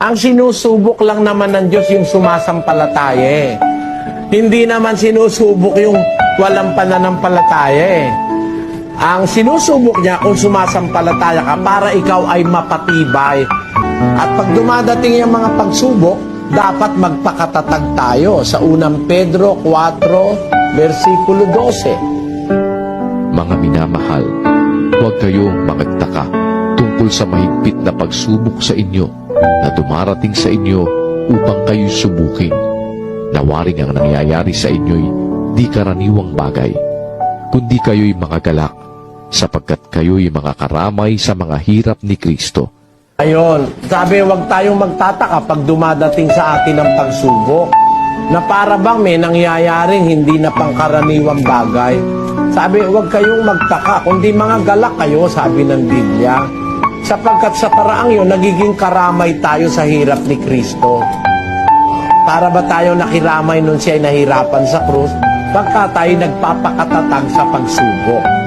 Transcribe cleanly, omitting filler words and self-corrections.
Ang sinusubok lang naman ng Diyos yung sumasampalataya eh. Hindi naman sinusubok yung walang pananampalataya eh. Ang sinusubok niya kung sumasampalataya ka para ikaw ay mapatibay. At pag dumadating yung mga pagsubok, dapat magpakatatag tayo sa unang Pedro 4, versikulo 12. Mga minamahal, huwag kayong magtaka tungkol sa mahigpit na pagsubok sa inyo na dumarating sa inyo upang kayo'y subukin. Nawaring ang nangyayari sa inyo'y di karaniwang bagay, kundi kayo'y makagalak sapagkat kayo'y makakaramay sa mga hirap ni Kristo. Ayun, sabi huwag tayong magtataka pag dumadating sa atin ang pagsubok na para bang may nangyayaring hindi na pangkaraniwang bagay. Sabi huwag kayong magtaka, kundi mga galak kayo, sabi ng Biblia. Sapagkat sa paraang yun, nagiging karamay tayo sa hirap ni Kristo. Para ba tayo nakiramay nung siya ay nahirapan sa krus? Pagka tayo nagpapakatatag sa pagsubok.